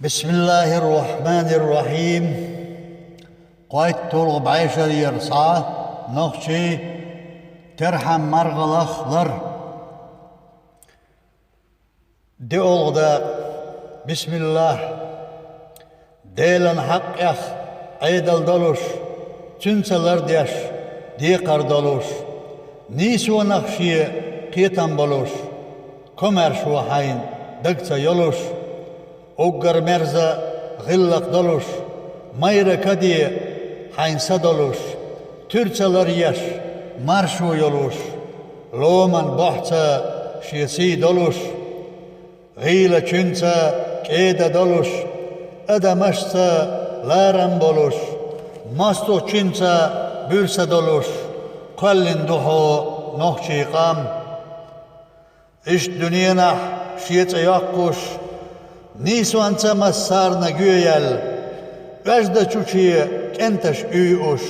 بسم الله الرحمن الرحيم. قايت طلب عيشة يرصع نخشي ترحم مرغلخلر دي أغدا بسم الله ديلن حق يخ عيدل دلوش تنسلر ديش ديقر دلوش نيسو نخشي قيتن بلوش كمر شو حين دقتا يلوش Oggar merza gillak doluş, mayra kadiye haynsa doluş, Türkçeler yaş, marşu yoluş, Loman bahça şiyasi doluş, Gıyla çünça keda doluş, Adamaşsa laram boluş, Masto çünça bürse doluş, Kallin duhu nohçi qam, İş dünyana şiyece yakkuş, Nisuan çamas sarna güyel, Vajda çuçiye kentaş üyuş,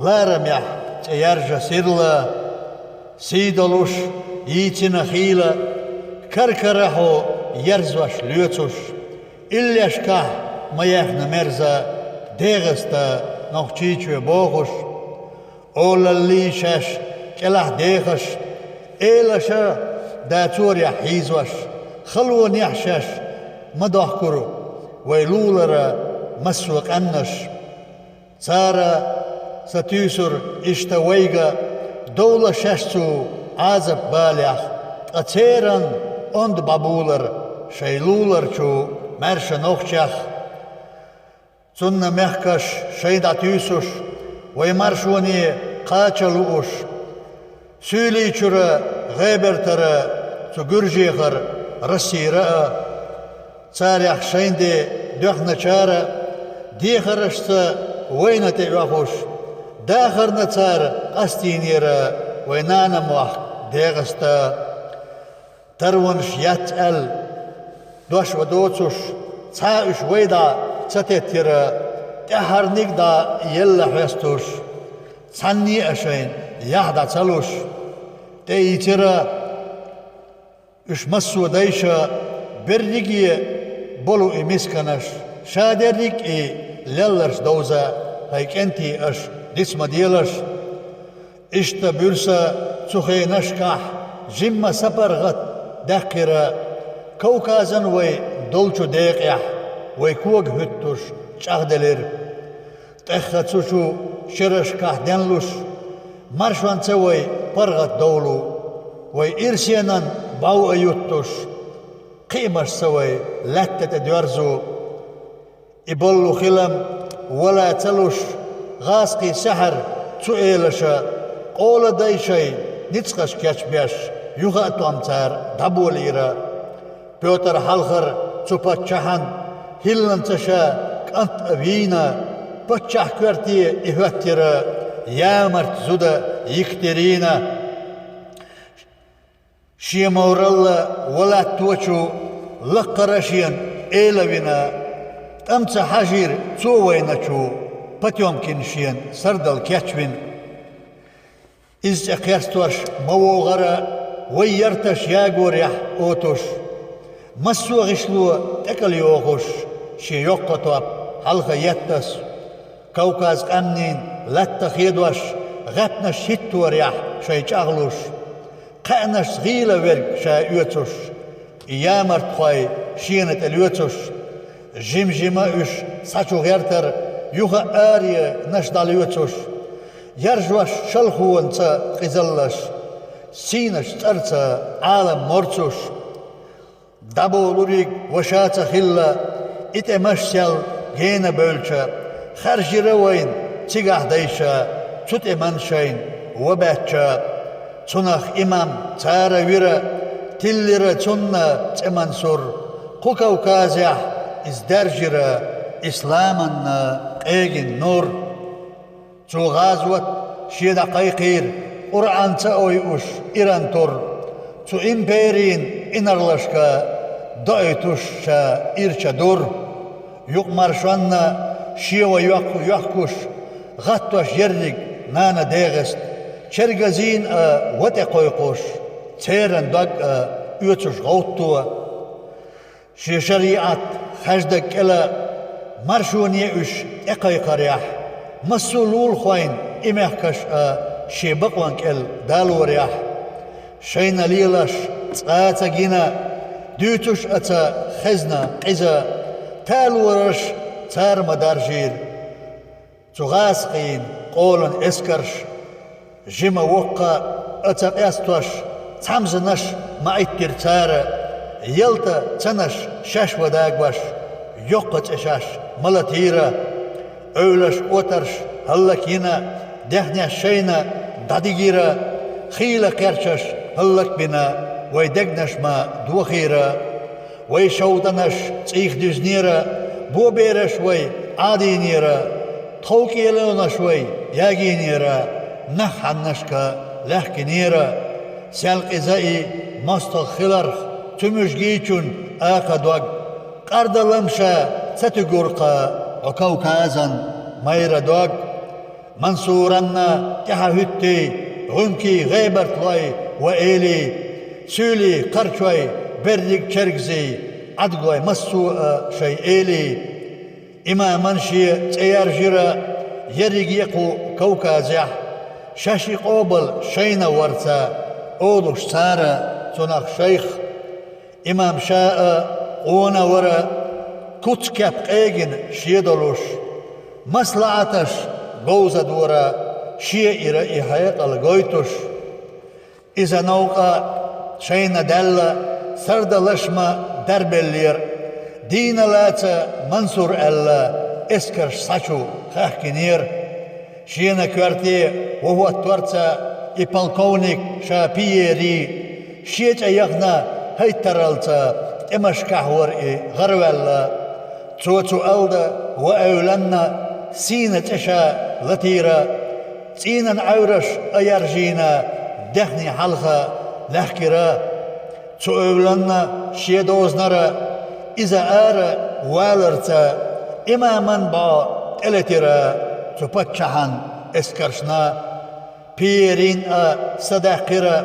Laram yah çeyarja sirla, Sidoluş yiçina hila, Karkaraho yerzvaş lütsuş, İlyaşkah mayahna merza, Değista nohçiçüye boğuş, Olalli şaş kelah değiş, Eylaşa dağçur yah hizvaş, Khalwan yahşaş, مدحكرو ويلولرا مسوق أنش سارا ستيسر اشتويغا دولة ششتو عازب باليخ أتيران اند بابولر شيلولر شو مرش نوخشخ سنة مخكش شيدا تيسوش ويمرشوني قاچلوش سيلي چرا غيبرترا سگرجيخر رسيرا Царях шайнде дөхна чара, дихарашта войнате вахуш, дахарна цар астинера войнана мах дегаста, тарванш ят'ал, дош вадоцуш, цаиш войда цатетира, тахарник да елла хвестуш, цанни ашайн яхда цалуш, те итира уш массу дайша, برنگی بلو مسکنش شادرک للرش دوزا هیکنتی اش دسم دیلش اشت برسا سخی نشکح جم سپر غت دقیرا کوکازن وی دلچو دیقیح وی کوگ هتوش چاهدلر تختصوشو شرشکح دنلوش مرشوان سوی پرغت دولو وی ارسینن باو ایوتوش قيمش سوي لتة دورزو يبلو خلم ولا تلوش غاسقي سحر تؤيلشا قول داي شي نتسقش كاش بيش يغاتو امتار دابوليرا بيوتر حلخر تسوبا تشاحن هلن تشا كانت ابينا بتشاح كورتي اهواتيرا يامرت زودا يكترينا شيمورلا ولا توچو لقراشين إيلوينا أمسا حجير تووينچو بتيومكن شين سردل كاتشوين إز أقيرستوش موغرا ويرتش ياغوريح أوتوش مسو غشلو تكال يوغوش شي يوقتواب حلقة يتس كوكاز أمنين لتا خيدوش غتنا شتوريح شي جاغلوش قانش غيلا ورق شا يوتوش يامرت خواي شينت اليوتوش جمجمة اش ساچو غيرتر يوغا آريا نشدال يوتوش يرجوش شلخو انتا قزلش سينش ترتا عالم مرتوش دابو لوريق وشاتا خلا اتمشسل جينا بولشا خرج روين تيغاه دايشا تut emanشاين وباتشا Çunaq imam çara vira tillira çunna çemansur Kukavkazya izderjira İslamanna egin nur Çuğazvat şida qayqir Ur'ança oyuş İran tur Çu imperin inarlaşka Doytuşşa irça dur Yuk marşanna şiva yakkuş Gattoş yerlik nana değist Çergazin vate koykoş, çeren dag üyetüş gavuttuğa, şi şeriat خجدك إلا مرشون يؤش إقاي قريح مسولول خوين إمحكش شيبقوانك إل دالو ريح شين ليلش تاتا جينا دوتش أتا خزنا قزا تالورش تار مدارجير تغاسقين قولن اسكرش جيما وقا أتا قاستوش تامزنش ما اتر تار يلتا تنش شاش وداقوش يقت اشاش ملتيرا أولش أوترش هلك ينا دهنيا شينا داديجيرا خيلة قرشش هلك بنا ويدقنش ما دوخيرا ويشودنش تيخ دزنيرا بو بيرش وي عادينيرا توكي لونش وي ياجينيرا نحنشكا لحكنيرا سالق إزائي مستخلرخ تمشجيچون آقدوغ قردلمشا ستقرقا وكوكازا ميرا دوغ منصورنا تحهتي غنكي غيبرت واي وإيلي سولي قرشوي بردك شرقزي عدقوي مسو شي إيلي إما منشي تيار جرا يرق يقو كوكازيح شاشي قوبل شينا ورتا أولوش سارة تناخ شيخ إمام شاء قونا ورا كتكب قيجن شيدلوش مصلعتش قوزة دورا شيء إرائي حياة الغويتوش إذا نوقع شينا دالة سرد لشما درب اللير دين لاتا منصور ألا اسكرش ساشو خاكينير شينا كوارتي وهو التورتا إبالكونيك شابيري شيت أيغنا هيترالتا إمشكحور غرولا توتو ألدا وأولنا سينة إشا لطيرة سينا عورش أيرجينا دهني حلقة لحكرا تو أولنا شيدوزنرا إذا آر والرتا إما منبع إلترا تو بتشحن اسكرشنا بيرين صداقرا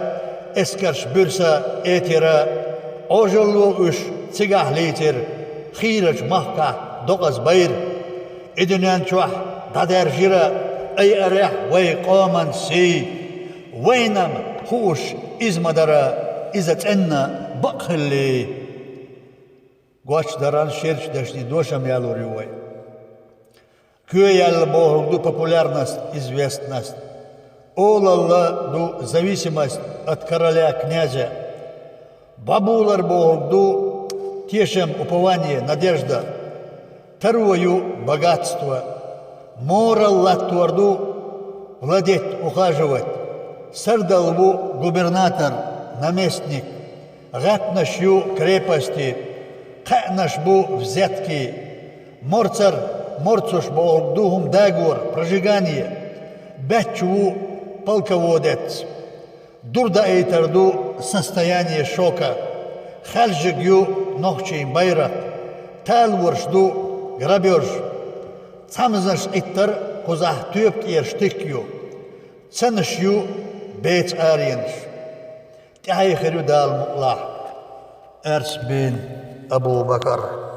اسكرش برسا اترا اوجلو اش تسيقح ليتر خيرج محكا دوغز بير ادنيان شوح دادر جرا اي اريح ويقومن سي وينم خوش ازمدرا اذا تأنا بقخلي قوش دران شيرش داشني دوشم يالو ريوي كيو يال богу популярность, известность. Олалла ду зависимость от короля, князя. Бабулар богу тешем упование, надежда. Вторую богатство. Моралла туарду владеть, ухаживать. Сардалву губернатор, наместник. Гатнашью крепости. Канашбу взятки. Морцуш богу договор, прожигание. Бячу полководец. Дурда эйтерду состояние шока. Хальжигю нохчей байрак. Талворшду грабеж. Цамзаш иттер кузах тюбт ерштикю. Цанышю бейц арьенш. Тяйхерю дал муклах. Эрс бин Абу Бакр.